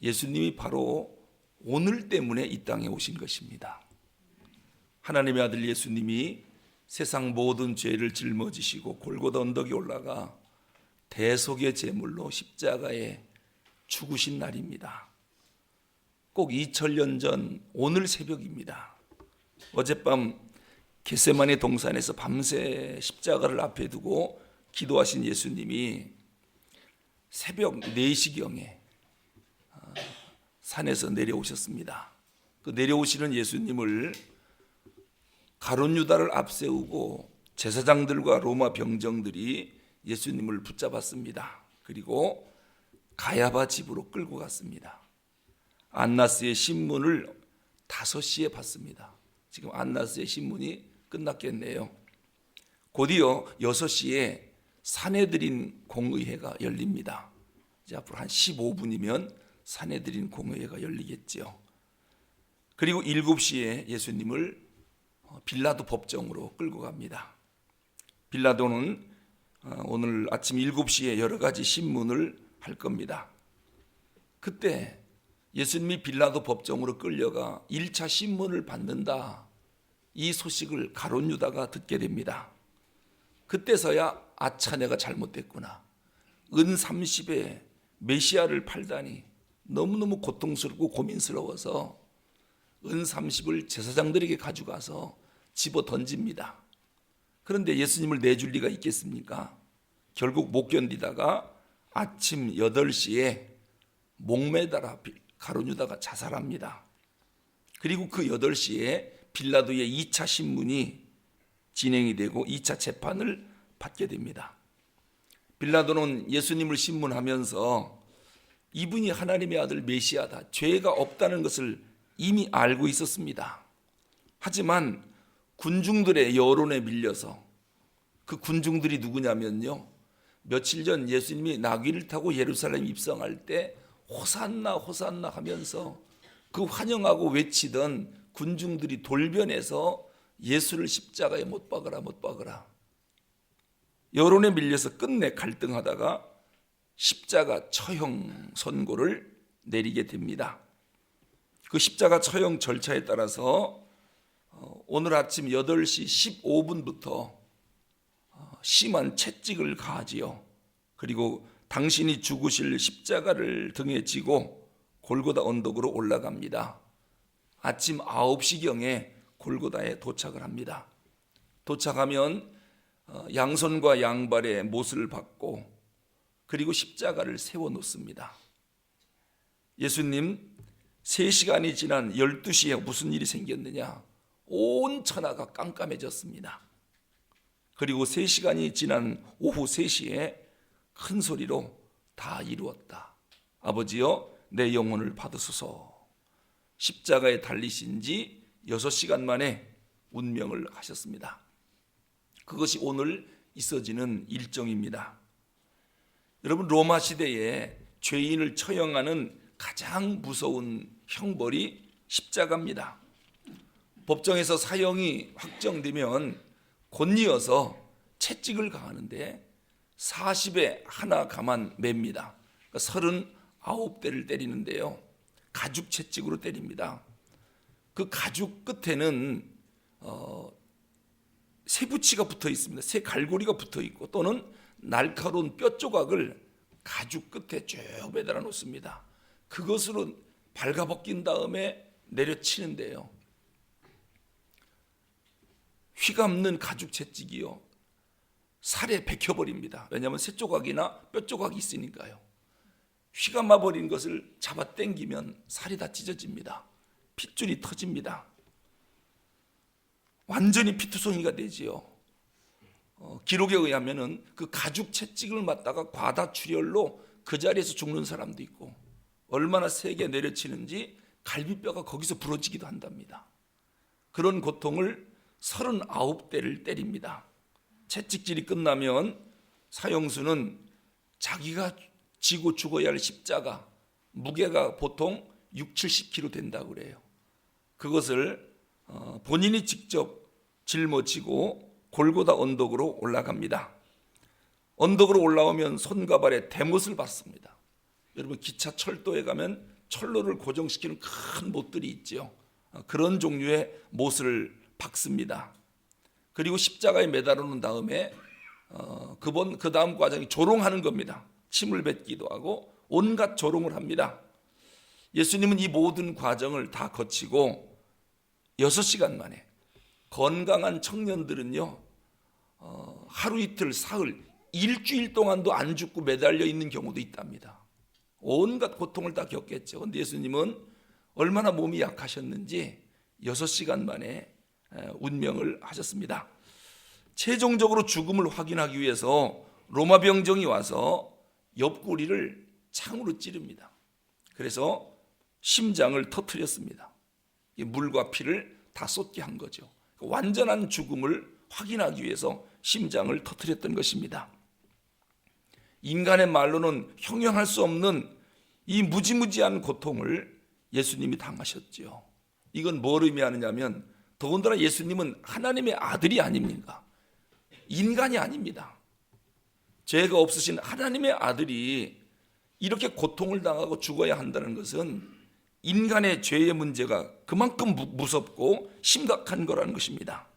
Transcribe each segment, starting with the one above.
예수님이 바로 오늘 때문에 이 땅에 오신 것입니다. 하나님의 아들 예수님이 세상 모든 죄를 짊어지시고 골고다 언덕에 올라가 대속의 제물로 십자가에 죽으신 날입니다. 꼭 2000년 전 오늘 새벽입니다. 어젯밤 겟세마네 동산에서 밤새 십자가를 앞에 두고 기도하신 예수님이 새벽 4시경에 산에서 내려오셨습니다. 그 내려오시는 예수님을 가룟 유다를 앞세우고 제사장들과 로마 병정들이 예수님을 붙잡았습니다. 그리고 가야바 집으로 끌고 갔습니다. 안나스의 신문을 5시에 받습니다. 지금 안나스의 신문이 끝났겠네요. 곧이어 6시에 산헤드린 공의회가 열립니다. 이제 앞으로 한 15분이면 산헤드린 공의회가 열리겠죠. 그리고 7시에 예수님을 빌라도 법정으로 끌고 갑니다. 빌라도는 오늘 아침 7시에 여러 가지 신문을 할 겁니다. 그때 예수님이 빌라도 법정으로 끌려가 1차 신문을 받는다, 이 소식을 가룟 유다가 듣게 됩니다. 그때서야 아차, 내가 잘못됐구나. 은 30에 메시아를 팔다니 너무너무 고통스럽고 고민스러워서 은 30을 제사장들에게 가져가서 집어 던집니다. 그런데 예수님을 내줄 리가 있겠습니까? 결국 못 견디다가 아침 8시에 목매달아 가룟 유다가 자살합니다. 그리고 그 8시에 빌라도의 2차 신문이 진행이 되고 2차 재판을 받게 됩니다. 빌라도는 예수님을 신문하면서 이분이 하나님의 아들 메시아다, 죄가 없다는 것을 이미 알고 있었습니다. 하지만 군중들의 여론에 밀려서, 그 군중들이 누구냐면요, 며칠 전 예수님이 나귀를 타고 예루살렘 입성할 때 호산나 호산나 하면서 그 환영하고 외치던 군중들이 돌변해서 예수를 십자가에 못 박으라 못 박으라, 여론에 밀려서 끝내 갈등하다가 십자가 처형 선고를 내리게 됩니다. 그 십자가 처형 절차에 따라서 오늘 아침 8시 15분부터 심한 채찍을 가하지요. 그리고 당신이 죽으실 십자가를 등에 지고 골고다 언덕으로 올라갑니다. 아침 9시경에 골고다에 도착을 합니다. 도착하면 양손과 양발에 못을 박고 그리고 십자가를 세워놓습니다. 예수님 3시간이 지난 12시에 무슨 일이 생겼느냐? 온 천하가 깜깜해졌습니다. 그리고 3시간이 지난 오후 3시에 큰 소리로 다 이루었다. 아버지여, 내 영혼을 받으소서. 십자가에 달리신 지 6시간 만에 운명을 하셨습니다. 그것이 오늘 있어지는 일정입니다. 여러분, 로마 시대에 죄인을 처형하는 가장 무서운 형벌이 십자가입니다. 법정에서 사형이 확정되면 곤이어서 채찍을 가하는데 40에 하나 가만 맵니다. 그러니까 39대를 때리는데요, 가죽 채찍으로 때립니다. 그 가죽 끝에는 쇠붙이가 붙어 있습니다. 쇠 갈고리가 붙어 있고 또는 날카로운 뼈 조각을 가죽 끝에 쭉 매달아 놓습니다. 그것으로 발가벗긴 다음에 내려치는데요, 휘감는 가죽 채찍이요, 살에 박혀버립니다. 왜냐하면 쇠 조각이나 뼈 조각이 있으니까요. 휘감아버린 것을 잡아 당기면 살이 다 찢어집니다. 핏줄이 터집니다. 완전히 피투성이가 되지요. 기록에 의하면은 그 가죽 채찍을 맞다가 과다출혈로 그 자리에서 죽는 사람도 있고, 얼마나 세게 내려치는지 갈비뼈가 거기서 부러지기도 한답니다. 그런 고통을 39대를 때립니다. 채찍질이 끝나면 사형수는 자기가 지고 죽어야 할 십자가, 무게가 보통 60-70kg 된다고 그래요. 그것을 본인이 직접 짊어지고 골고다 언덕으로 올라갑니다. 언덕으로 올라오면 손과 발에 대못을 받습니다. 여러분, 기차 철도에 가면 철로를 고정시키는 큰 못들이 있죠. 그런 종류의 못을 박습니다. 그리고 십자가에 매달아 놓은 다음에 그 다음 과정이 조롱하는 겁니다. 침을 뱉기도 하고 온갖 조롱을 합니다. 예수님은 이 모든 과정을 다 거치고 6시간 만에, 건강한 청년들은요 하루 이틀 사흘 일주일 동안도 안 죽고 매달려 있는 경우도 있답니다. 온갖 고통을 다 겪겠죠. 그런데 예수님은 얼마나 몸이 약하셨는지 6시간 만에 운명을 하셨습니다. 최종적으로 죽음을 확인하기 위해서 로마 병정이 와서 옆구리를 창으로 찌릅니다. 그래서 심장을 터뜨렸습니다. 물과 피를 다 쏟게 한 거죠. 완전한 죽음을 확인하기 위해서 심장을 터뜨렸던 것입니다. 인간의 말로는 형용할 수 없는 이 무지무지한 고통을 예수님이 당하셨죠. 이건 뭘 의미하느냐면, 더군다나 예수님은 하나님의 아들이 아닙니까? 인간이 아닙니다. 죄가 없으신 하나님의 아들이 이렇게 고통을 당하고 죽어야 한다는 것은 인간의 죄의 문제가 그만큼 무섭고 심각한 거라는 것입니다.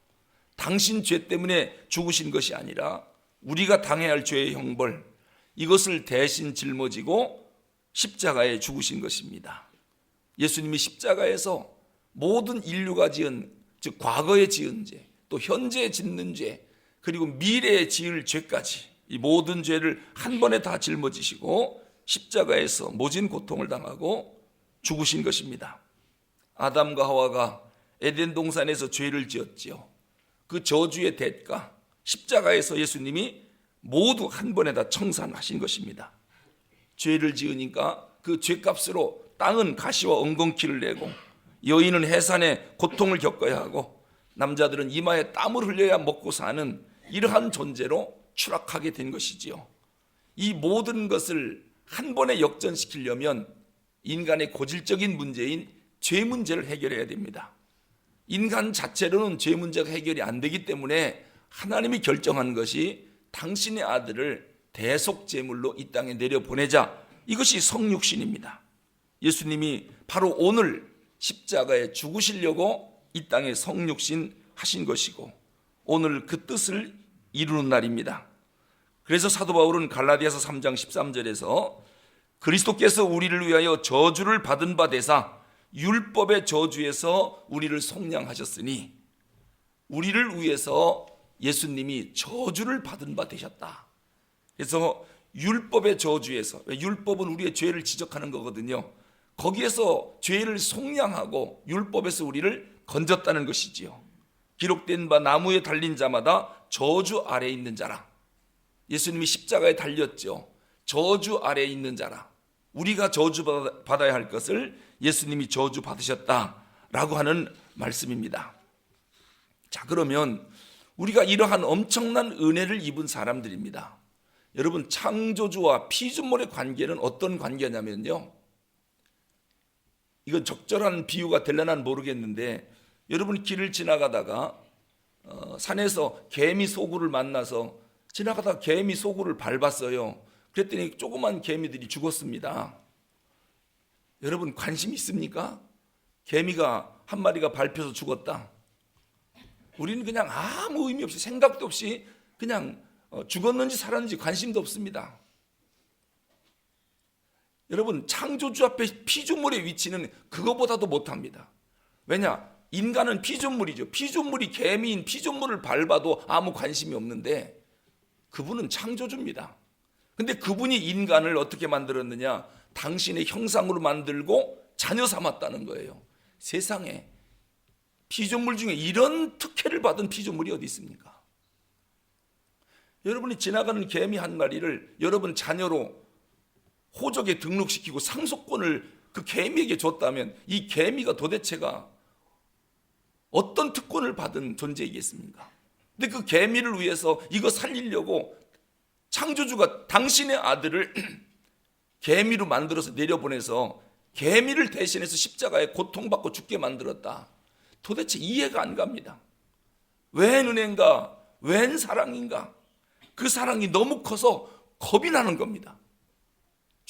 당신 죄 때문에 죽으신 것이 아니라 우리가 당해야 할 죄의 형벌, 이것을 대신 짊어지고 십자가에 죽으신 것입니다. 예수님이 십자가에서 모든 인류가 지은, 즉 과거에 지은 죄, 또 현재에 짓는 죄, 그리고 미래에 지을 죄까지 이 모든 죄를 한 번에 다 짊어지시고 십자가에서 모진 고통을 당하고 죽으신 것입니다. 아담과 하와가 에덴 동산에서 죄를 지었지요. 그 저주의 대가, 십자가에서 예수님이 모두 한 번에 다 청산하신 것입니다. 죄를 지으니까 그 죄값으로 땅은 가시와 엉겅퀴를 내고, 여인은 해산의 고통을 겪어야 하고, 남자들은 이마에 땀을 흘려야 먹고 사는 이러한 존재로 추락하게 된 것이지요. 이 모든 것을 한 번에 역전시키려면 인간의 고질적인 문제인 죄 문제를 해결해야 됩니다. 인간 자체로는 죄 문제가 해결이 안 되기 때문에 하나님이 결정한 것이 당신의 아들을 대속제물로 이 땅에 내려보내자, 이것이 성육신입니다. 예수님이 바로 오늘 십자가에 죽으시려고 이 땅에 성육신 하신 것이고, 오늘 그 뜻을 이루는 날입니다. 그래서 사도 바울은 갈라디아서 3장 13절에서 그리스도께서 우리를 위하여 저주를 받은 바 되사 율법의 저주에서 우리를 속량하셨으니, 우리를 위해서 예수님이 저주를 받은 바 되셨다. 그래서 율법의 저주에서, 율법은 우리의 죄를 지적하는 거거든요. 거기에서 죄를 속량하고 율법에서 우리를 건졌다는 것이지요. 기록된 바 나무에 달린 자마다 저주 아래에 있는 자라. 예수님이 십자가에 달렸죠. 저주 아래에 있는 자라. 우리가 저주 받아야 할 것을 예수님이 저주 받으셨다라고 하는 말씀입니다. 자, 그러면 우리가 이러한 엄청난 은혜를 입은 사람들입니다. 여러분, 창조주와 피조물의 관계는 어떤 관계냐면요, 이건 적절한 비유가 될려나 모르겠는데, 여러분 길을 지나가다가 산에서 개미 소굴을 만나서 지나가다가 개미 소굴을 밟았어요. 그랬더니 조그만 개미들이 죽었습니다. 여러분 관심 있습니까? 개미가 한 마리가 밟혀서 죽었다. 우리는 그냥 아무 의미 없이, 생각도 없이 그냥 죽었는지 살았는지 관심도 없습니다. 여러분, 창조주 앞에 피조물의 위치는 그거보다도 못합니다. 왜냐? 인간은 피조물이죠. 피조물이 개미인 피조물을 밟아도 아무 관심이 없는데, 그분은 창조주입니다. 근데 그분이 인간을 어떻게 만들었느냐? 당신의 형상으로 만들고 자녀 삼았다는 거예요. 세상에 피조물 중에 이런 특혜를 받은 피조물이 어디 있습니까? 여러분이 지나가는 개미 한 마리를 여러분 자녀로 호적에 등록시키고 상속권을 그 개미에게 줬다면 이 개미가 도대체가 어떤 특권을 받은 존재이겠습니까? 근데 그 개미를 위해서 이거 살리려고 창조주가 당신의 아들을 개미로 만들어서 내려보내서 개미를 대신해서 십자가에 고통받고 죽게 만들었다. 도대체 이해가 안 갑니다. 웬 은혜인가? 웬 사랑인가? 그 사랑이 너무 커서 겁이 나는 겁니다.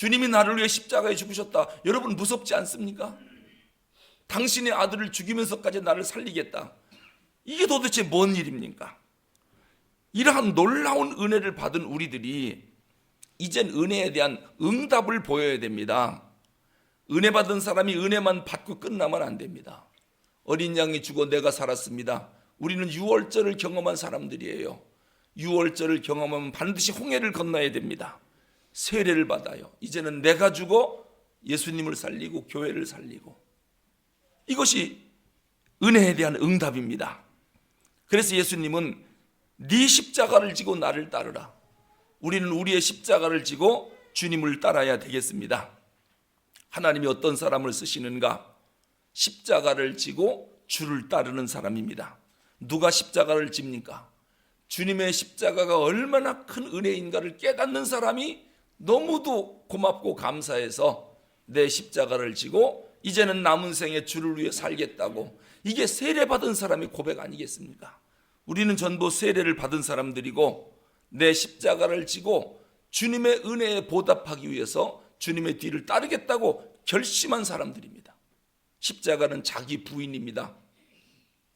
주님이 나를 위해 십자가에 죽으셨다. 여러분 무섭지 않습니까? 당신의 아들을 죽이면서까지 나를 살리겠다. 이게 도대체 뭔 일입니까? 이러한 놀라운 은혜를 받은 우리들이 이젠 은혜에 대한 응답을 보여야 됩니다. 은혜 받은 사람이 은혜만 받고 끝나면 안 됩니다. 어린 양이 죽어 내가 살았습니다. 우리는 유월절을 경험한 사람들이에요. 유월절을 경험하면 반드시 홍해를 건너야 됩니다. 세례를 받아요. 이제는 내가 죽어 예수님을 살리고 교회를 살리고, 이것이 은혜에 대한 응답입니다. 그래서 예수님은 네 십자가를 지고 나를 따르라. 우리는 우리의 십자가를 지고 주님을 따라야 되겠습니다. 하나님이 어떤 사람을 쓰시는가? 십자가를 지고 주를 따르는 사람입니다. 누가 십자가를 집니까? 주님의 십자가가 얼마나 큰 은혜인가를 깨닫는 사람이 너무도 고맙고 감사해서 내 십자가를 지고 이제는 남은 생에 주를 위해 살겠다고, 이게 세례받은 사람의 고백 아니겠습니까? 우리는 전부 세례를 받은 사람들이고 내 십자가를 지고 주님의 은혜에 보답하기 위해서 주님의 뒤를 따르겠다고 결심한 사람들입니다. 십자가는 자기 부인입니다.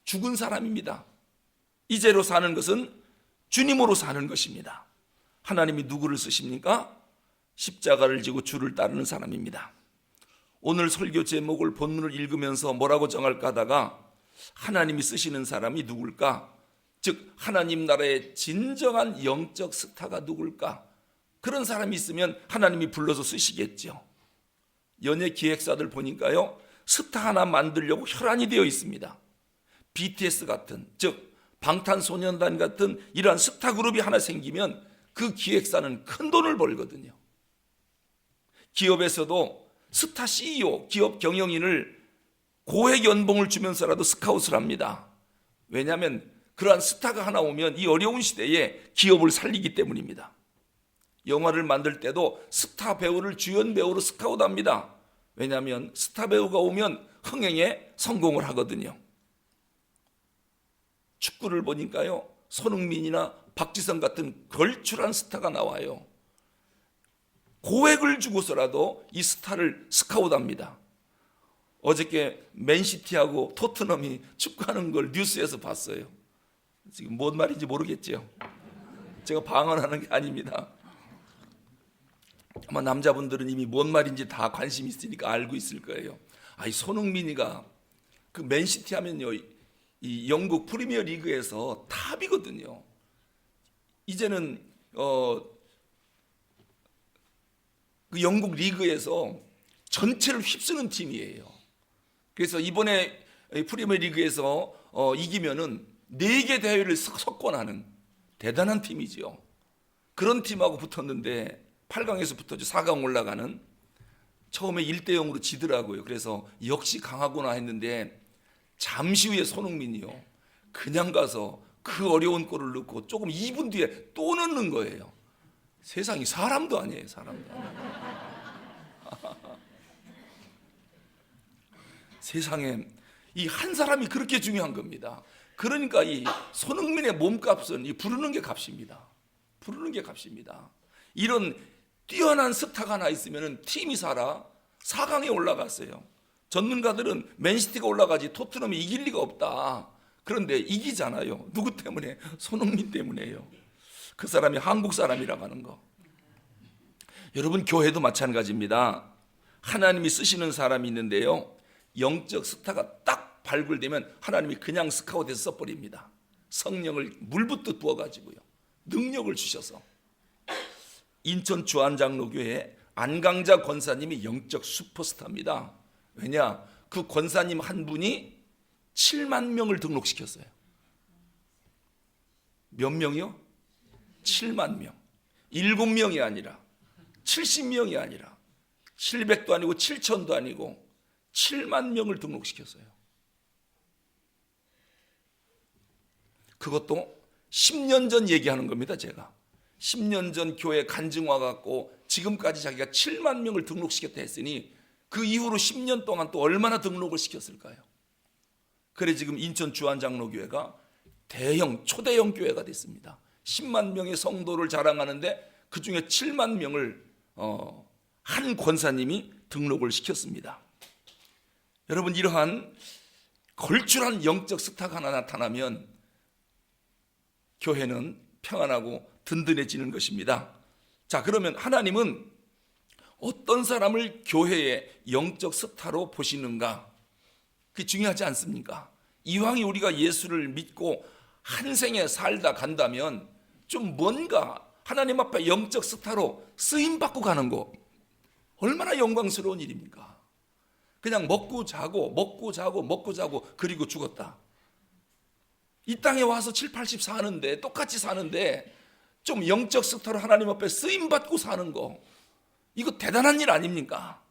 죽은 사람입니다. 이제로 사는 것은 주님으로 사는 것입니다. 하나님이 누구를 쓰십니까? 십자가를 지고 주를 따르는 사람입니다. 오늘 설교 제목을 본문을 읽으면서 뭐라고 정할까 하다가 하나님이 쓰시는 사람이 누굴까? 즉 하나님 나라의 진정한 영적 스타가 누굴까? 그런 사람이 있으면 하나님이 불러서 쓰시겠죠. 연예 기획사들 보니까요, 스타 하나 만들려고 혈안이 되어 있습니다. BTS 같은, 즉 방탄소년단 같은 이러한 스타 그룹이 하나 생기면 그 기획사는 큰 돈을 벌거든요. 기업에서도 스타 CEO, 기업 경영인을 고액 연봉을 주면서라도 스카웃을 합니다. 왜냐하면 그러한 스타가 하나 오면 이 어려운 시대에 기업을 살리기 때문입니다. 영화를 만들 때도 스타 배우를 주연 배우로 스카웃합니다. 왜냐하면 스타 배우가 오면 흥행에 성공을 하거든요. 축구를 보니까요, 손흥민이나 박지성 같은 걸출한 스타가 나와요. 고액을 주고서라도 이 스타를 스카웃합니다. 어저께 맨시티하고 토트넘이 축구하는 걸 뉴스에서 봤어요. 지금 뭔 말인지 모르겠죠. 제가 방언하는 게 아닙니다. 아마 남자분들은 이미 뭔 말인지 다 관심 있으니까 알고 있을 거예요. 이 손흥민이가 그 맨시티 하면요, 이 영국 프리미어 리그에서 탑이거든요. 이제는 그 영국 리그에서 전체를 휩쓰는 팀이에요. 그래서 이번에 프리미어 리그에서 이기면은 4개 대회를 석권하는 대단한 팀이죠. 그런 팀하고 붙었는데 8강에서 붙었죠. 4강 올라가는. 처음에 1대0으로 지더라고요. 그래서 역시 강하구나 했는데 잠시 후에 손흥민이요, 그냥 가서 그 어려운 골을 넣고 조금 2분 뒤에 또 넣는 거예요. 세상이 사람도 아니에요. 사람도 아니에요. 세상에 이 한 사람이 그렇게 중요한 겁니다. 그러니까 이 손흥민의 몸값은 이 부르는 게 값입니다. 부르는 게 값입니다. 이런 뛰어난 스타가 하나 있으면 팀이 살아 4강에 올라갔어요. 전문가들은 맨시티가 올라가지 토트넘이 이길 리가 없다. 그런데 이기잖아요. 누구 때문에? 손흥민 때문에요. 그 사람이 한국 사람이라고 하는 거. 여러분, 교회도 마찬가지입니다. 하나님이 쓰시는 사람이 있는데요, 영적 스타가 딱 발굴되면 하나님이 그냥 스카웃해서 써버립니다. 성령을 물붓듯 부어가지고요, 능력을 주셔서. 인천 주안장로교회 안강자 권사님이 영적 슈퍼스타입니다. 왜냐? 그 권사님 한 분이 7만 명을 등록시켰어요. 몇 명이요? 7만 명. 7명이 아니라 70명이 아니라 700도 아니고 7천도 아니고 7만 명을 등록시켰어요. 그것도 10년 전 얘기하는 겁니다. 제가 10년 전 교회 간증와 갖고 지금까지 자기가 7만 명을 등록시켰다 했으니 그 이후로 10년 동안 또 얼마나 등록을 시켰을까요? 그래 지금 인천 주안장로교회가 대형 초대형 교회가 됐습니다. 10만 명의 성도를 자랑하는데 그중에 7만 명을 한 권사님이 등록을 시켰습니다. 여러분, 이러한 걸출한 영적 스타가 하나 나타나면 교회는 평안하고 든든해지는 것입니다. 자, 그러면 하나님은 어떤 사람을 교회의 영적 스타로 보시는가? 그게 중요하지 않습니까? 이왕이 우리가 예수를 믿고 한 생에 살다 간다면 좀 뭔가 하나님 앞에 영적 스타로 쓰임받고 가는 거 얼마나 영광스러운 일입니까? 그냥 먹고 자고 그리고 죽었다. 이 땅에 와서 7, 80 사는데, 똑같이 사는데 좀 영적 스타로 하나님 앞에 쓰임받고 사는 거, 이거 대단한 일 아닙니까?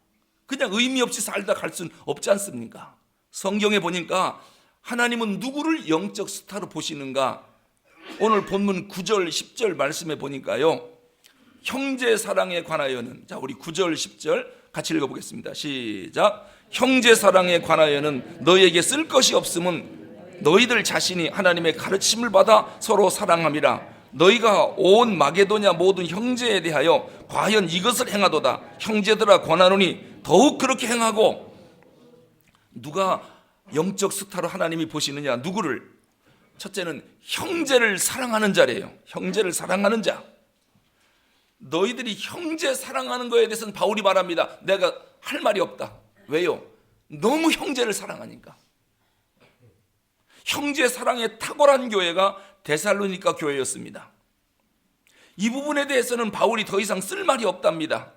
그냥 의미 없이 살다 갈 수는 없지 않습니까? 성경에 보니까 하나님은 누구를 영적 스타로 보시는가? 오늘 본문 9절 10절 말씀에 보니까요, 형제 사랑에 관하여는, 자, 우리 9절 10절 같이 읽어보겠습니다. 시작. 형제 사랑에 관하여는 너희에게 쓸 것이 없음은 너희들 자신이 하나님의 가르침을 받아 서로 사랑함이라. 너희가 온 마게도냐 모든 형제에 대하여 과연 이것을 행하도다. 형제들아 권하노니 더욱 그렇게 행하고. 누가 영적 스타로 하나님이 보시느냐? 누구를? 첫째는 형제를 사랑하는 자래요. 형제를 사랑하는 자. 너희들이 형제 사랑하는 거에 대해서는 바울이 말합니다. 내가 할 말이 없다. 왜요? 너무 형제를 사랑하니까. 형제 사랑에 탁월한 교회가 데살로니가 교회였습니다. 이 부분에 대해서는 바울이 더 이상 쓸 말이 없답니다.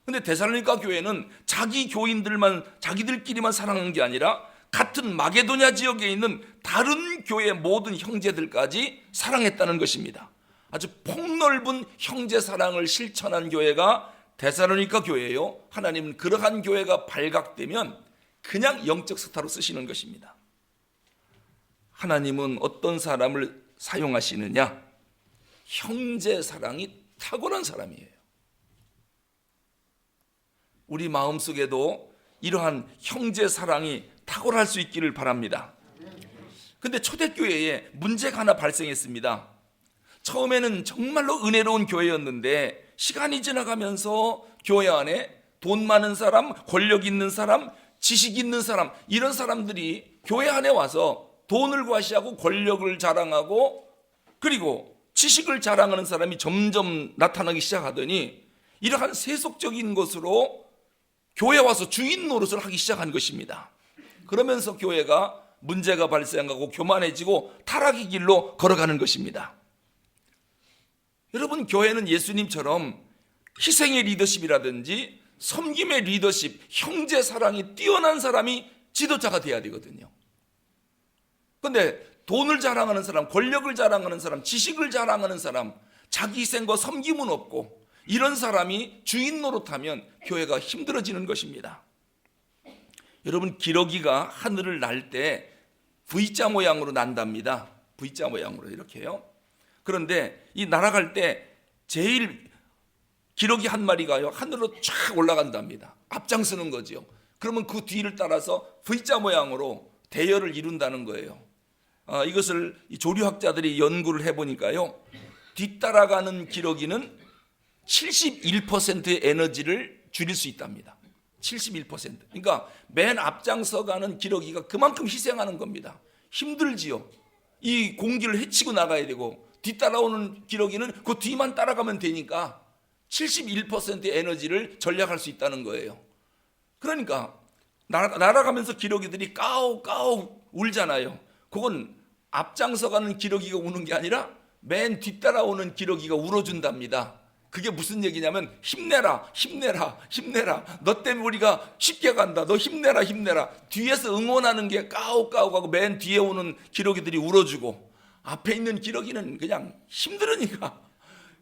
근데 데살로니가 교회는 자기 교인들만, 자기들끼리만 사랑한 게 아니라 같은 마게도냐 지역에 있는 다른 교회 모든 형제들까지 사랑했다는 것입니다. 아주 폭넓은 형제 사랑을 실천한 교회가 데살로니가 교회예요. 하나님은 그러한 교회가 발각되면 그냥 영적 스타로 쓰시는 것입니다. 하나님은 어떤 사람을 사용하시느냐? 형제 사랑이 탁월한 사람이에요. 우리 마음속에도 이러한 형제 사랑이 탁월할 수 있기를 바랍니다. 근데 초대교회에 문제가 하나 발생했습니다. 처음에는 정말로 은혜로운 교회였는데 시간이 지나가면서 교회 안에 돈 많은 사람, 권력 있는 사람, 지식 있는 사람, 이런 사람들이 교회 안에 와서 돈을 과시하고 권력을 자랑하고 그리고 지식을 자랑하는 사람이 점점 나타나기 시작하더니 이러한 세속적인 것으로 교회에 와서 주인 노릇을 하기 시작한 것입니다. 그러면서 교회가 문제가 발생하고 교만해지고 타락의 길로 걸어가는 것입니다. 여러분, 교회는 예수님처럼 희생의 리더십이라든지 섬김의 리더십, 형제 사랑이 뛰어난 사람이 지도자가 돼야 되거든요. 그런데 돈을 자랑하는 사람, 권력을 자랑하는 사람, 지식을 자랑하는 사람, 자기 희생과 섬김은 없고 이런 사람이 주인 노릇하면 교회가 힘들어지는 것입니다. 여러분, 기러기가 하늘을 날 때 V자 모양으로 난답니다. V자 모양으로 이렇게요. 그런데 이 날아갈 때 제일 기러기 한 마리가요 하늘로 쫙 올라간답니다. 앞장서는 거죠. 그러면 그 뒤를 따라서 V자 모양으로 대열을 이룬다는 거예요. 이것을 조류학자들이 연구를 해보니까요, 뒤따라가는 기러기는 71%의 에너지를 줄일 수 있답니다. 71%. 그러니까 맨 앞장서 가는 기러기가 그만큼 희생하는 겁니다. 힘들지요. 이 공기를 헤치고 나가야 되고 뒤따라오는 기러기는 그 뒤만 따라가면 되니까 71%의 에너지를 절약할 수 있다는 거예요. 그러니까 날아가면서 기러기들이 까옥까옥 울잖아요. 그건 앞장서 가는 기러기가 우는 게 아니라 맨 뒤따라오는 기러기가 울어준답니다. 그게 무슨 얘기냐면 힘내라, 힘내라, 힘내라. 너 때문에 우리가 쉽게 간다. 너 힘내라, 힘내라. 뒤에서 응원하는 게 까옥까옥하고 맨 뒤에 오는 기러기들이 울어주고 앞에 있는 기러기는 그냥 힘들으니까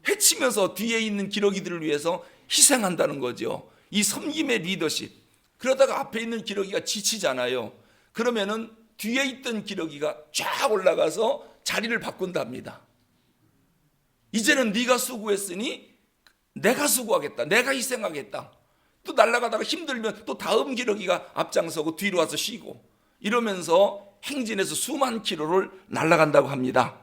헤치면서 뒤에 있는 기러기들을 위해서 희생한다는 거죠. 이 섬김의 리더십. 그러다가 앞에 있는 기러기가 지치잖아요. 그러면은 뒤에 있던 기러기가 쫙 올라가서 자리를 바꾼답니다. 이제는 네가 수고했으니 내가 수고하겠다. 내가 희생하겠다. 또 날아가다가 힘들면 또 다음 기러기가 앞장서고 뒤로 와서 쉬고 이러면서 행진해서 수만 킬로를 날아간다고 합니다.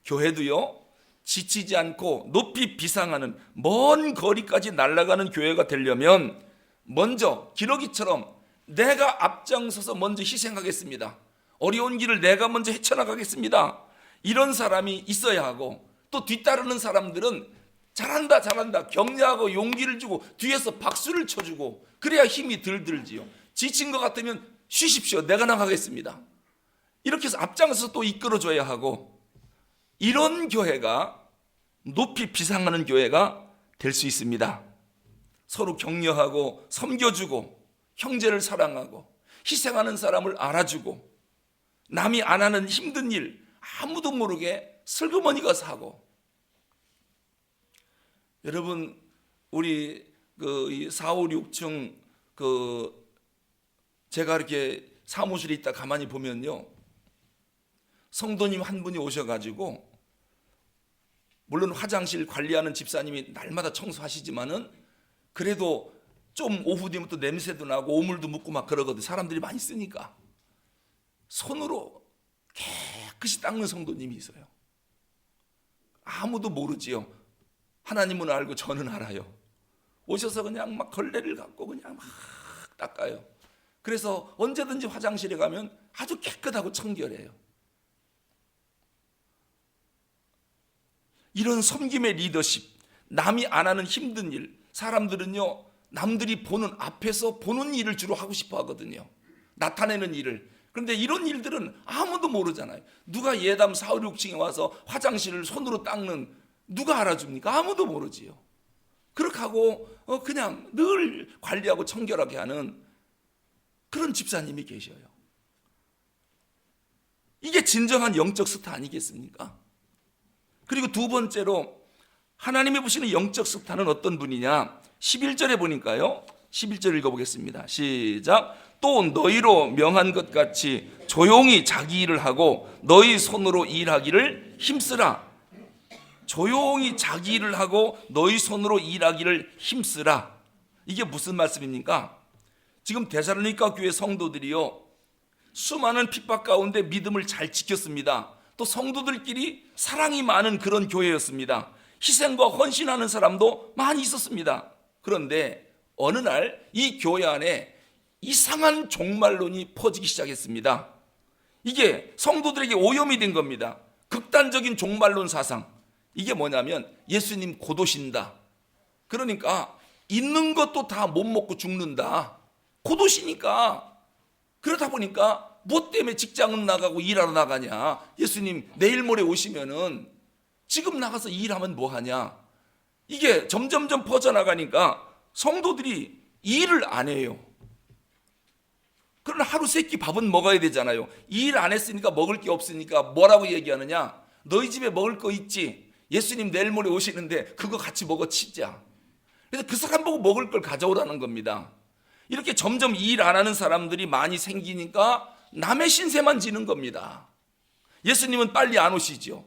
교회도요, 지치지 않고 높이 비상하는 먼 거리까지 날아가는 교회가 되려면 먼저 기러기처럼 내가 앞장서서 먼저 희생하겠습니다. 어려운 길을 내가 먼저 헤쳐나가겠습니다. 이런 사람이 있어야 하고, 또 뒤따르는 사람들은 잘한다 잘한다 격려하고 용기를 주고 뒤에서 박수를 쳐주고, 그래야 힘이 들지요. 지친 것 같으면 쉬십시오, 내가 나가겠습니다. 이렇게 해서 앞장서서 또 이끌어줘야 하고, 이런 교회가 높이 비상하는 교회가 될 수 있습니다. 서로 격려하고 섬겨주고 형제를 사랑하고 희생하는 사람을 알아주고, 남이 안 하는 힘든 일 아무도 모르게 슬그머니 가서 하고. 여러분, 우리 4, 5, 6층 제가 이렇게 사무실에 있다 가만히 보면요, 성도님 한 분이 오셔가지고, 물론 화장실 관리하는 집사님이 날마다 청소하시지만은 그래도 좀 오후 되면 또 냄새도 나고 오물도 묻고 막 그러거든. 사람들이 많이 쓰니까. 손으로 깨끗이 닦는 성도님이 있어요. 아무도 모르지요. 하나님은 알고 저는 알아요. 오셔서 그냥 막 걸레를 갖고 그냥 막 닦아요. 그래서 언제든지 화장실에 가면 아주 깨끗하고 청결해요. 이런 섬김의 리더십, 남이 안 하는 힘든 일, 사람들은요 남들이 보는, 앞에서 보는 일을 주로 하고 싶어 하거든요. 나타내는 일을. 그런데 이런 일들은 아무도 모르잖아요. 누가 예담 4, 5, 6층에 와서 화장실을 손으로 닦는, 누가 알아줍니까? 아무도 모르지요. 그렇게 하고 그냥 늘 관리하고 청결하게 하는 그런 집사님이 계셔요. 이게 진정한 영적 스타 아니겠습니까? 그리고 두 번째로 하나님이 보시는 영적 스타는 어떤 분이냐? 11절에 보니까요, 11절 읽어보겠습니다. 시작. 또 너희로 명한 것 같이 조용히 자기 일을 하고 너희 손으로 일하기를 힘쓰라. 조용히 자기 일을 하고 너희 손으로 일하기를 힘쓰라. 이게 무슨 말씀입니까? 지금 데살로니가 교회 성도들이요, 수많은 핍박 가운데 믿음을 잘 지켰습니다. 또 성도들끼리 사랑이 많은 그런 교회였습니다. 희생과 헌신하는 사람도 많이 있었습니다. 그런데 어느 날 이 교회 안에 이상한 종말론이 퍼지기 시작했습니다. 이게 성도들에게 오염이 된 겁니다. 극단적인 종말론 사상. 이게 뭐냐면 예수님 곧 오신다. 그러니까 있는 것도 다 못 먹고 죽는다. 곧 오시니까. 그러다 보니까 뭐 때문에 직장은 나가고 일하러 나가냐? 예수님 내일 모레 오시면은 지금 나가서 일하면 뭐 하냐? 이게 점점점 퍼져나가니까 성도들이 일을 안 해요. 그러나 하루 세 끼 밥은 먹어야 되잖아요. 일 안 했으니까 먹을 게 없으니까 뭐라고 얘기하느냐? 너희 집에 먹을 거 있지? 예수님 내일 모레 오시는데 그거 같이 먹어 치자. 그래서 그 사람 보고 먹을 걸 가져오라는 겁니다. 이렇게 점점 일 안 하는 사람들이 많이 생기니까 남의 신세만 지는 겁니다. 예수님은 빨리 안 오시죠.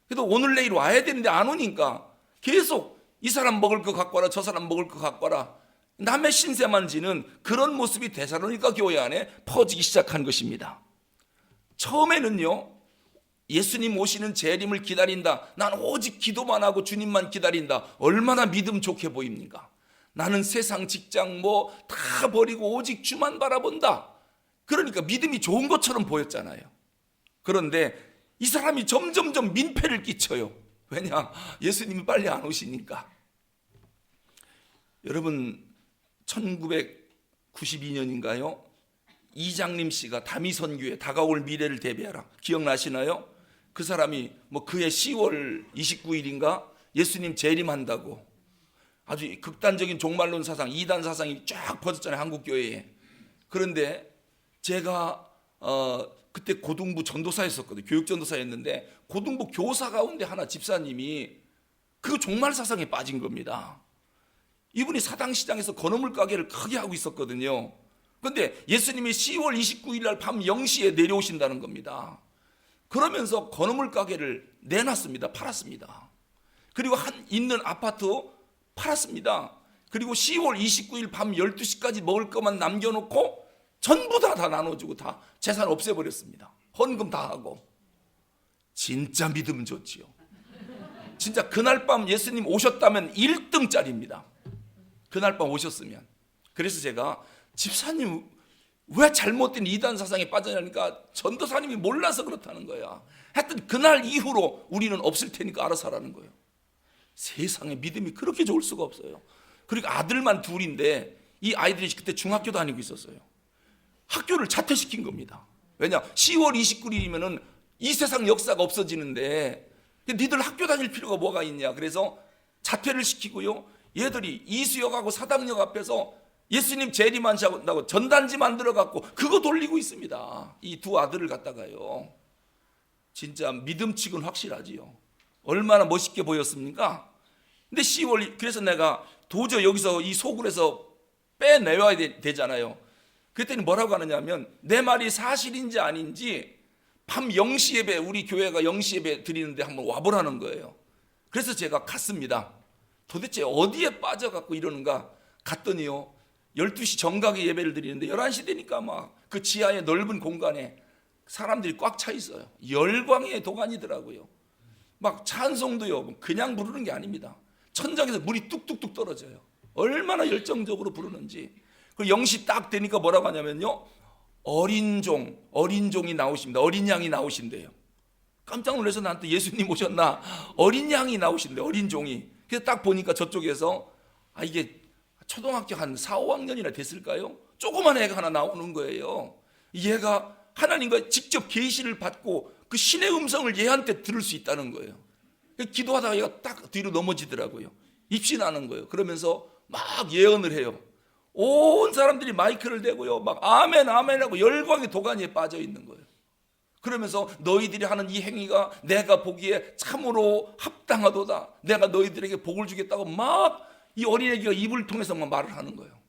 그래도 오늘 내일 와야 되는데 안 오니까 계속 이 사람 먹을 거 갖고 와라, 저 사람 먹을 거 갖고 와라, 남의 신세만 지는 그런 모습이 데살로니가 교회 안에 퍼지기 시작한 것입니다. 처음에는요, 예수님 오시는 재림을 기다린다, 난 오직 기도만 하고 주님만 기다린다, 얼마나 믿음 좋게 보입니까? 나는 세상 직장 뭐 다 버리고 오직 주만 바라본다. 그러니까 믿음이 좋은 것처럼 보였잖아요. 그런데 이 사람이 점점점 민폐를 끼쳐요. 왜냐? 예수님이 빨리 안 오시니까. 여러분, 1992년인가요? 이장림 씨가 다미선교회 다가올 미래를 대비하라, 기억나시나요? 그 사람이 뭐 그해 10월 29일인가 예수님 재림한다고 아주 극단적인 종말론 사상, 이단 사상이 쫙 퍼졌잖아요, 한국교회에. 그런데 제가 그때 고등부 전도사였었거든요. 교육전도사였는데 고등부 교사 가운데 하나 집사님이 그 종말 사상에 빠진 겁니다. 이분이 사당시장에서 건어물 가게를 크게 하고 있었거든요. 그런데 예수님이 10월 29일 날 밤 0시에 내려오신다는 겁니다. 그러면서 건어물 가게를 내놨습니다. 팔았습니다. 그리고 있는 아파트 팔았습니다. 그리고 10월 29일 밤 12시까지 먹을 것만 남겨놓고 전부 다 나눠주고 다 재산 없애버렸습니다. 헌금 다 하고. 진짜 믿음 좋지요. 진짜 그날 밤 예수님 오셨다면 1등짜리입니다. 그날 밤 오셨으면. 그래서 제가 집사님 왜 잘못된 이단 사상에 빠져나니까 전도사님이 몰라서 그렇다는 거야. 하여튼 그날 이후로 우리는 없을 테니까 알아서 하라는 거예요. 세상에 믿음이 그렇게 좋을 수가 없어요. 그리고 아들만 둘인데 이 아이들이 그때 중학교 다니고 있었어요. 학교를 자퇴시킨 겁니다. 왜냐? 10월 29일이면은 이 세상 역사가 없어지는데 니들 학교 다닐 필요가 뭐가 있냐. 그래서 자퇴를 시키고요. 얘들이 이수역하고 사당역 앞에서 예수님 재림하신다고 전단지 만들어 갖고 그거 돌리고 있습니다. 이 두 아들을 갖다가요. 진짜 믿음칙은 확실하지요. 얼마나 멋있게 보였습니까? 근데 10월 그래서 내가 도저히 여기서 이 소굴에서 빼내와야 되잖아요. 그랬더니 뭐라고 하느냐면 내 말이 사실인지 아닌지 밤 0시 예배 우리 교회가 0시 예배 드리는데 한번 와보라는 거예요. 그래서 제가 갔습니다. 도대체 어디에 빠져갖고 이러는가 갔더니요. 12시 정각에 예배를 드리는데 11시 되니까 막 그 지하의 넓은 공간에 사람들이 꽉 차 있어요. 열광의 도가니더라고요. 막 찬송도요. 그냥 부르는 게 아닙니다. 천장에서 물이 뚝뚝뚝 떨어져요. 얼마나 열정적으로 부르는지. 그리고 0시 딱 되니까 뭐라고 하냐면요. 어린 종이 나오십니다. 어린 양이 나오신대요. 깜짝 놀라서 나한테 예수님 오셨나? 어린 양이 나오신대. 어린 종이. 그래서 딱 보니까 저쪽에서 이게 초등학교 한 4, 5학년이나 됐을까요? 조그만 애가 하나 나오는 거예요. 얘가 하나님과 직접 계시를 받고 그 신의 음성을 얘한테 들을 수 있다는 거예요. 기도하다가 얘가 딱 뒤로 넘어지더라고요. 입신하는 거예요. 그러면서 막 예언을 해요. 온 사람들이 마이크를 대고요. 막 아멘 아멘 하고 열광의 도가니에 빠져 있는 거예요. 그러면서 너희들이 하는 이 행위가 내가 보기에 참으로 합당하도다. 내가 너희들에게 복을 주겠다고 막 이 어린애기가 입을 통해서만 말을 하는 거예요.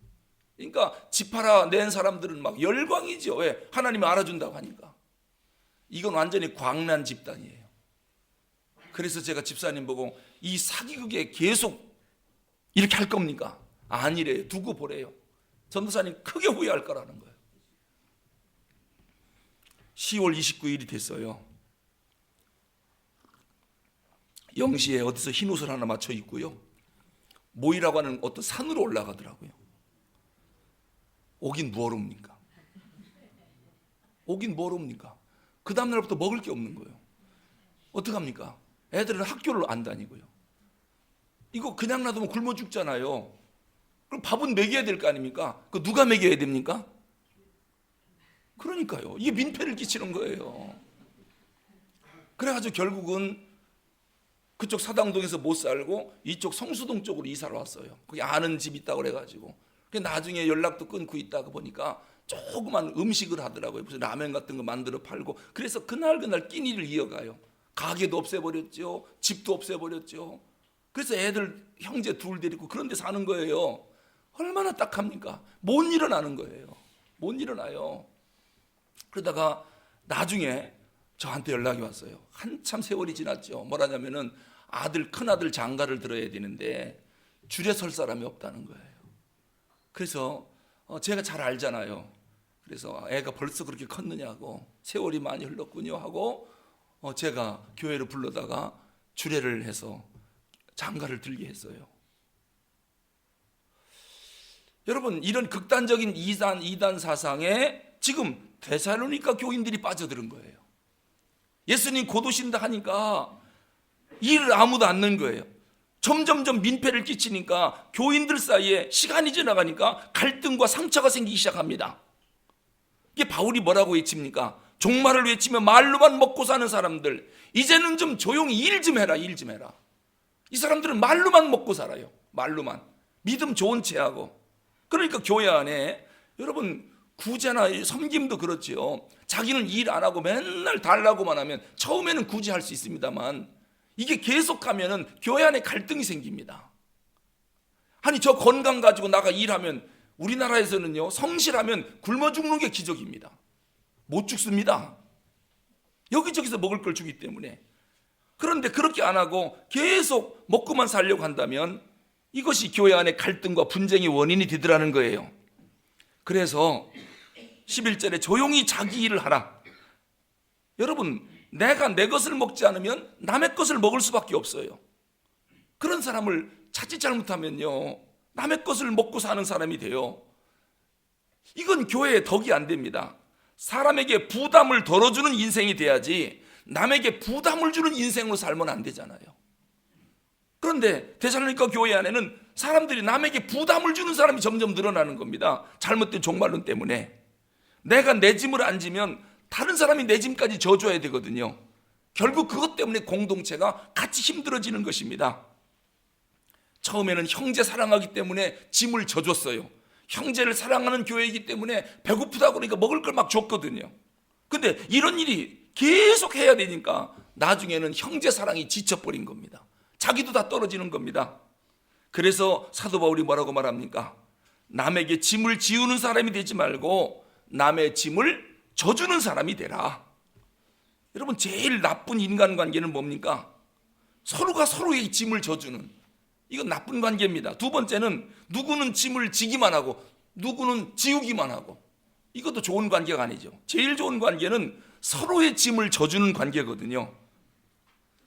그러니까 지파라 낸 사람들은 막 열광이죠. 왜? 하나님이 알아준다고 하니까. 이건 완전히 광란 집단이에요. 그래서 제가 집사님 보고 이 사기극에 계속 이렇게 할 겁니까? 아니래요. 두고 보래요. 전도사님 크게 후회할 거라는 거예요. 10월 29일이 됐어요. 0시에 어디서 흰 옷을 하나 맞춰 입고요. 모이라고 하는 어떤 산으로 올라가더라고요. 오긴 뭐합니까? 오긴 뭐합니까? 그 다음날부터 먹을 게 없는 거예요. 어떡합니까? 애들은 학교를 안 다니고요. 이거 그냥 놔두면 굶어 죽잖아요. 그럼 밥은 먹여야 될 거 아닙니까? 그 누가 먹여야 됩니까? 그러니까요. 이게 민폐를 끼치는 거예요. 그래가지고 결국은 그쪽 사당동에서 못 살고 이쪽 성수동 쪽으로 이사를 왔어요. 거기 아는 집 있다고 그래가지고. 나중에 연락도 끊고 있다가 보니까 조그만 음식을 하더라고요. 무슨 라면 같은 거 만들어 팔고. 그래서 그날 끼니를 이어가요. 가게도 없애버렸죠. 집도 없애버렸죠. 그래서 애들 형제 둘 데리고 그런 데 사는 거예요. 얼마나 딱합니까? 못 일어나는 거예요. 못 일어나요. 그러다가 나중에 저한테 연락이 왔어요. 한참 세월이 지났죠. 뭐라냐면은 큰아들 장가를 들어야 되는데 줄에 설 사람이 없다는 거예요. 그래서 제가 잘 알잖아요. 그래서 애가 벌써 그렇게 컸느냐고 세월이 많이 흘렀군요 하고 제가 교회를 불러다가 주례를 해서 장가를 들게 했어요. 여러분 이런 극단적인 이단 사상에 지금 데살로니가 교인들이 빠져드는 거예요. 예수님 곧 오신다 하니까 일을 아무도 안 넣는 거예요. 점점점 민폐를 끼치니까 교인들 사이에 시간이 지나가니까 갈등과 상처가 생기기 시작합니다. 이게 바울이 뭐라고 외칩니까? 종말을 외치며 말로만 먹고 사는 사람들, 이제는 좀 조용히 일 좀 해라. 이 사람들은 말로만 먹고 살아요. 말로만. 믿음 좋은 체하고. 그러니까 교회 안에 여러분 구제나 섬김도 그렇지요. 자기는 일 안 하고 맨날 달라고만 하면 처음에는 구제할 수 있습니다만 이게 계속하면은 교회 안에 갈등이 생깁니다. 아니 저 건강 가지고 나가 일하면 우리나라에서는요 성실하면 굶어 죽는 게 기적입니다. 못 죽습니다. 여기저기서 먹을 걸 주기 때문에. 그런데 그렇게 안 하고 계속 먹고만 살려고 한다면 이것이 교회 안에 갈등과 분쟁의 원인이 되더라는 거예요. 그래서 11절에 조용히 자기 일을 하라. 여러분 내가 내 것을 먹지 않으면 남의 것을 먹을 수밖에 없어요. 그런 사람을 자칫 잘못하면요, 남의 것을 먹고 사는 사람이 돼요. 이건 교회의 덕이 안 됩니다. 사람에게 부담을 덜어주는 인생이 돼야지 남에게 부담을 주는 인생으로 살면 안 되잖아요. 그런데 데살로니가 교회 안에는 사람들이 남에게 부담을 주는 사람이 점점 늘어나는 겁니다. 잘못된 종말론 때문에. 내가 내 짐을 안 지면 다른 사람이 내 짐까지 져줘야 되거든요. 결국 그것 때문에 공동체가 같이 힘들어지는 것입니다. 처음에는 형제 사랑하기 때문에 짐을 져줬어요. 형제를 사랑하는 교회이기 때문에 배고프다 그러니까 먹을 걸 막 줬거든요. 근데 이런 일이 계속 해야 되니까 나중에는 형제 사랑이 지쳐버린 겁니다. 자기도 다 떨어지는 겁니다. 그래서 사도 바울이 뭐라고 말합니까? 남에게 짐을 지우는 사람이 되지 말고 남의 짐을 져주는 사람이 되라. 여러분, 제일 나쁜 인간관계는 뭡니까? 서로가 서로의 짐을 져주는, 이건 나쁜 관계입니다. 두 번째는 누구는 짐을 지기만 하고 누구는 지우기만 하고, 이것도 좋은 관계가 아니죠. 제일 좋은 관계는 서로의 짐을 져주는 관계거든요.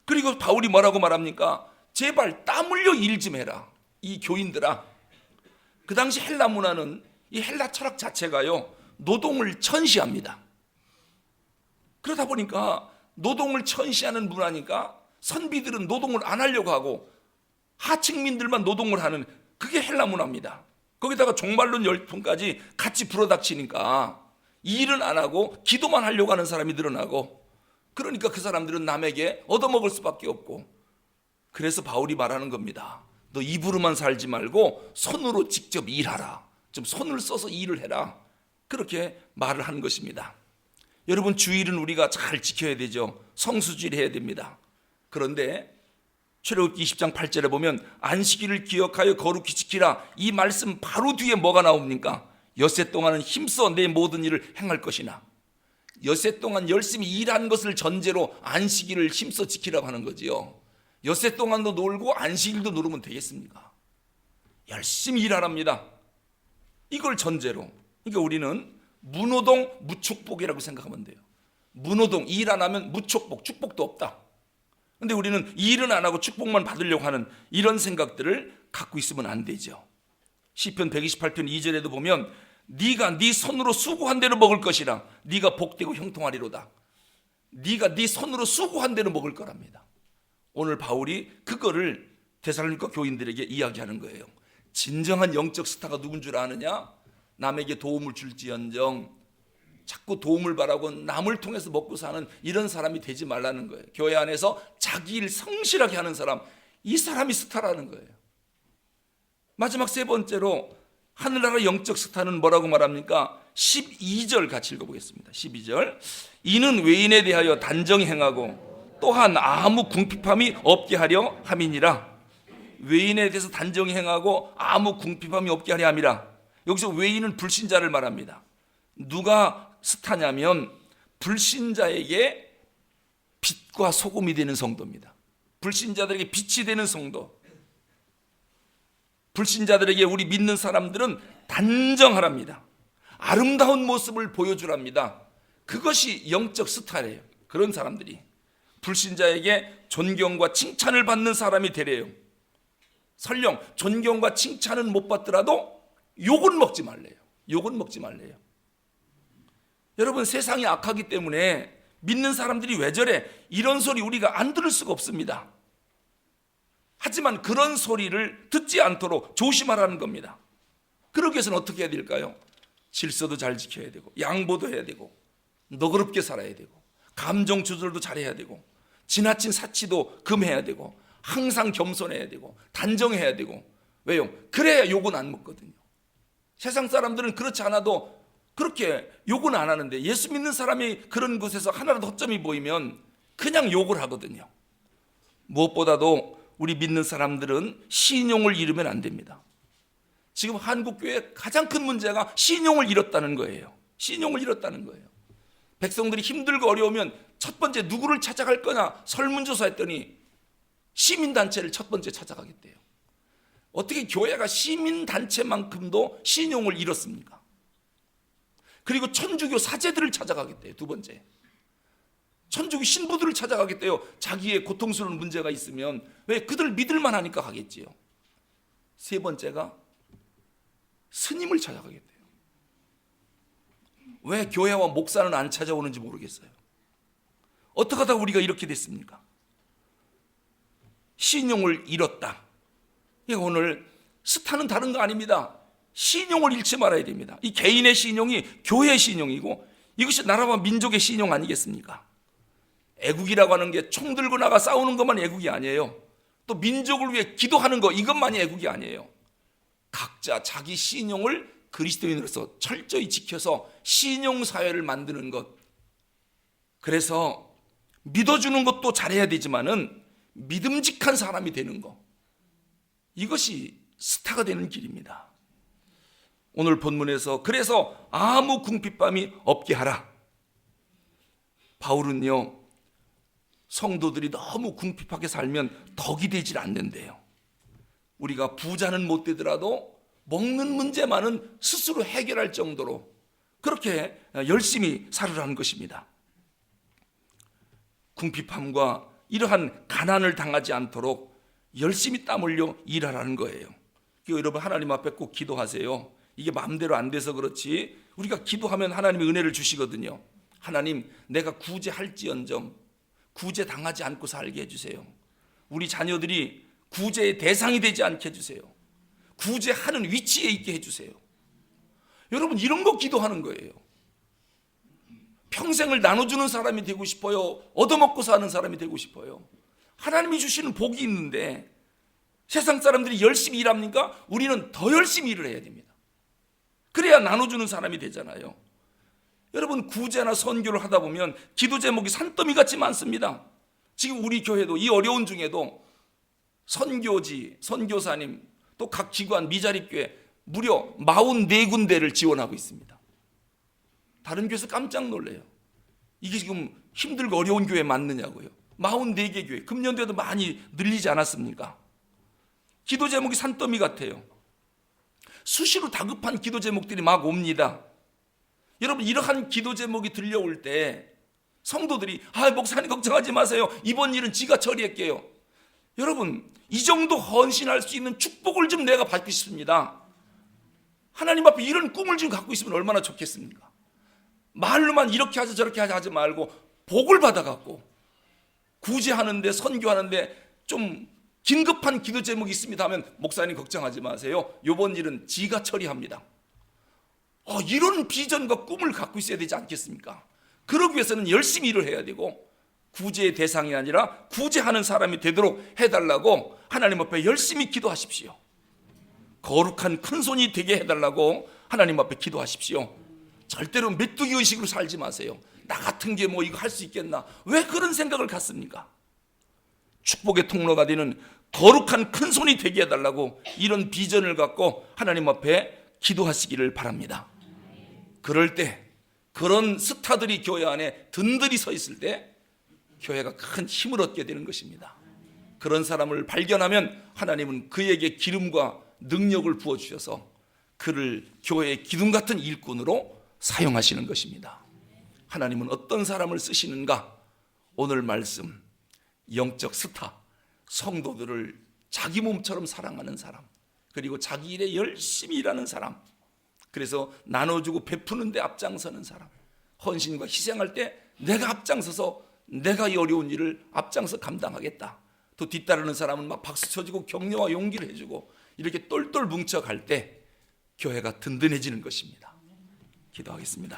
그리고 바울이 뭐라고 말합니까? 제발 땀 흘려 일 좀 해라. 이 교인들아, 그 당시 헬라 문화는, 이 헬라 철학 자체가요, 노동을 천시합니다. 그러다 보니까 노동을 천시하는 문화니까 선비들은 노동을 안 하려고 하고 하층민들만 노동을 하는, 그게 헬라 문화입니다. 거기다가 종말론 열풍까지 같이 불어닥치니까 일은 안 하고 기도만 하려고 하는 사람이 늘어나고, 그러니까 그 사람들은 남에게 얻어먹을 수밖에 없고, 그래서 바울이 말하는 겁니다. 너 입으로만 살지 말고 손으로 직접 일하라. 좀 손을 써서 일을 해라. 그렇게 말을 한 것입니다. 여러분, 주일은 우리가 잘 지켜야 되죠. 성수주일 해야 됩니다. 그런데 출애굽기 20장 8절에 보면 안식일을 기억하여 거룩히 지키라, 이 말씀 바로 뒤에 뭐가 나옵니까? 엿새 동안은 힘써 내 모든 일을 행할 것이나. 엿새 동안 열심히 일한 것을 전제로 안식일을 힘써 지키라고 하는 거지요. 엿새 동안도 놀고 안식일도 놀으면 되겠습니까? 열심히 일하랍니다. 이걸 전제로. 그러니까 우리는 무노동 무축복이라고 생각하면 돼요. 무노동, 일 안 하면 무축복, 축복도 없다. 근데 우리는 일은 안 하고 축복만 받으려고 하는 이런 생각들을 갖고 있으면 안 되죠. 시편 128편 2절에도 보면 네가 네 손으로 수고한 대로 먹을 것이라, 네가 복되고 형통하리로다. 네가 네 손으로 수고한 대로 먹을 거랍니다. 오늘 바울이 그거를 데살로니가 교인들에게 이야기하는 거예요. 진정한 영적 스타가 누군 줄 아느냐? 남에게 도움을 줄지언정 자꾸 도움을 바라고 남을 통해서 먹고 사는 이런 사람이 되지 말라는 거예요. 교회 안에서 자기 일 성실하게 하는 사람, 이 사람이 스타라는 거예요. 마지막 세 번째로 하늘나라 영적 스타는 뭐라고 말합니까? 12절 같이 읽어보겠습니다. 12절. 이는 외인에 대하여 단정히 행하고 또한 아무 궁핍함이 없게 하려 함이니라. 외인에 대해서 단정히 행하고 아무 궁핍함이 없게 하려 함이라. 여기서 외인은 불신자를 말합니다. 누가 스타냐면 불신자에게 빛과 소금이 되는 성도입니다. 불신자들에게 빛이 되는 성도. 불신자들에게 우리 믿는 사람들은 단정하랍니다. 아름다운 모습을 보여주랍니다. 그것이 영적 스타래요. 그런 사람들이 불신자에게 존경과 칭찬을 받는 사람이 되래요. 설령 존경과 칭찬은 못 받더라도 욕은 먹지 말래요. 욕은 먹지 말래요. 여러분, 세상이 악하기 때문에 믿는 사람들이 왜 저래? 이런 소리 우리가 안 들을 수가 없습니다. 하지만 그런 소리를 듣지 않도록 조심하라는 겁니다. 그러기 위해서는 어떻게 해야 될까요? 질서도 잘 지켜야 되고, 양보도 해야 되고, 너그럽게 살아야 되고, 감정 조절도 잘해야 되고, 지나친 사치도 금해야 되고, 항상 겸손해야 되고, 단정해야 되고. 왜요? 그래야 욕은 안 먹거든요. 세상 사람들은 그렇지 않아도 그렇게 욕은 안 하는데, 예수 믿는 사람이 그런 곳에서 하나라도 허점이 보이면 그냥 욕을 하거든요. 무엇보다도 우리 믿는 사람들은 신용을 잃으면 안 됩니다. 지금 한국교회의 가장 큰 문제가 신용을 잃었다는 거예요. 신용을 잃었다는 거예요. 백성들이 힘들고 어려우면 첫 번째 누구를 찾아갈 거냐 설문조사 했더니 시민단체를 첫 번째 찾아가겠대요. 어떻게 교회가 시민단체만큼도 신용을 잃었습니까? 그리고 천주교 사제들을 찾아가겠대요. 두 번째. 천주교 신부들을 찾아가겠대요. 자기의 고통스러운 문제가 있으면. 왜? 그들 믿을만 하니까 가겠지요. 세 번째가 스님을 찾아가겠대요. 왜 교회와 목사는 안 찾아오는지 모르겠어요. 어떻게 하다 우리가 이렇게 됐습니까? 신용을 잃었다. 오늘 스타는 다른 거 아닙니다. 신용을 잃지 말아야 됩니다. 이 개인의 신용이 교회의 신용이고 이것이 나라와 민족의 신용 아니겠습니까? 애국이라고 하는 게 총 들고 나가 싸우는 것만 애국이 아니에요. 또 민족을 위해 기도하는 것, 이것만이 애국이 아니에요. 각자 자기 신용을 그리스도인으로서 철저히 지켜서 신용사회를 만드는 것. 그래서 믿어주는 것도 잘해야 되지만은 믿음직한 사람이 되는 것, 이것이 스타가 되는 길입니다. 오늘 본문에서 그래서 아무 궁핍함이 없게 하라. 바울은요, 성도들이 너무 궁핍하게 살면 덕이 되질 않는데요. 우리가 부자는 못 되더라도 먹는 문제만은 스스로 해결할 정도로 그렇게 열심히 살으라는 것입니다. 궁핍함과 이러한 가난을 당하지 않도록 열심히 땀 흘려 일하라는 거예요. 여러분, 하나님 앞에 꼭 기도하세요. 이게 마음대로 안 돼서 그렇지 우리가 기도하면 하나님이 은혜를 주시거든요. 하나님, 내가 구제할지언정 구제 당하지 않고 살게 해주세요. 우리 자녀들이 구제의 대상이 되지 않게 해주세요. 구제하는 위치에 있게 해주세요. 여러분, 이런 거 기도하는 거예요. 평생을 나눠주는 사람이 되고 싶어요? 얻어먹고 사는 사람이 되고 싶어요? 하나님이 주시는 복이 있는데 세상 사람들이 열심히 일합니까? 우리는 더 열심히 일을 해야 됩니다. 그래야 나눠주는 사람이 되잖아요. 여러분, 구제나 선교를 하다 보면 기도 제목이 산더미 같이 많습니다. 지금 우리 교회도 이 어려운 중에도 선교지, 선교사님, 또 각 기관, 미자립교회 무려 44군데를 지원하고 있습니다. 다른 교회에서 깜짝 놀래요. 이게 지금 힘들고 어려운 교회 맞느냐고요. 44개 교회, 금년도에도 많이 늘리지 않았습니까? 기도 제목이 산더미 같아요. 수시로 다급한 기도 제목들이 막 옵니다. 여러분, 이러한 기도 제목이 들려올 때 성도들이 목사님 걱정하지 마세요. 이번 일은 지가 처리할게요. 여러분, 이 정도 헌신할 수 있는 축복을 좀 내가 받고 싶습니다. 하나님 앞에 이런 꿈을 좀 갖고 있으면 얼마나 좋겠습니까? 말로만 이렇게 하자 저렇게 하자 하지 말고 복을 받아갖고 구제하는데 선교하는데 좀 긴급한 기도 제목이 있습니다 하면 목사님 걱정하지 마세요. 이번 일은 지가 처리합니다. 이런 비전과 꿈을 갖고 있어야 되지 않겠습니까? 그러기 위해서는 열심히 일을 해야 되고 구제의 대상이 아니라 구제하는 사람이 되도록 해달라고 하나님 앞에 열심히 기도하십시오. 거룩한 큰손이 되게 해달라고 하나님 앞에 기도하십시오. 절대로 메뚜기 의식으로 살지 마세요. 나 같은 게 뭐 이거 할 수 있겠나? 왜 그런 생각을 갖습니까? 축복의 통로가 되는 거룩한 큰손이 되게 해달라고 이런 비전을 갖고 하나님 앞에 기도하시기를 바랍니다. 그럴 때 그런 스타들이 교회 안에 든든히 서 있을 때 교회가 큰 힘을 얻게 되는 것입니다. 그런 사람을 발견하면 하나님은 그에게 기름과 능력을 부어주셔서 그를 교회의 기둥 같은 일꾼으로 사용하시는 것입니다. 하나님은 어떤 사람을 쓰시는가? 오늘 말씀, 영적 스타, 성도들을 자기 몸처럼 사랑하는 사람, 그리고 자기 일에 열심히 일하는 사람, 그래서 나눠주고 베푸는 데 앞장서는 사람, 헌신과 희생할 때 내가 앞장서서 내가 이 어려운 일을 앞장서 감당하겠다. 또 뒤따르는 사람은 막 박수 쳐주고 격려와 용기를 해주고 이렇게 똘똘 뭉쳐갈 때 교회가 든든해지는 것입니다. 기도하겠습니다.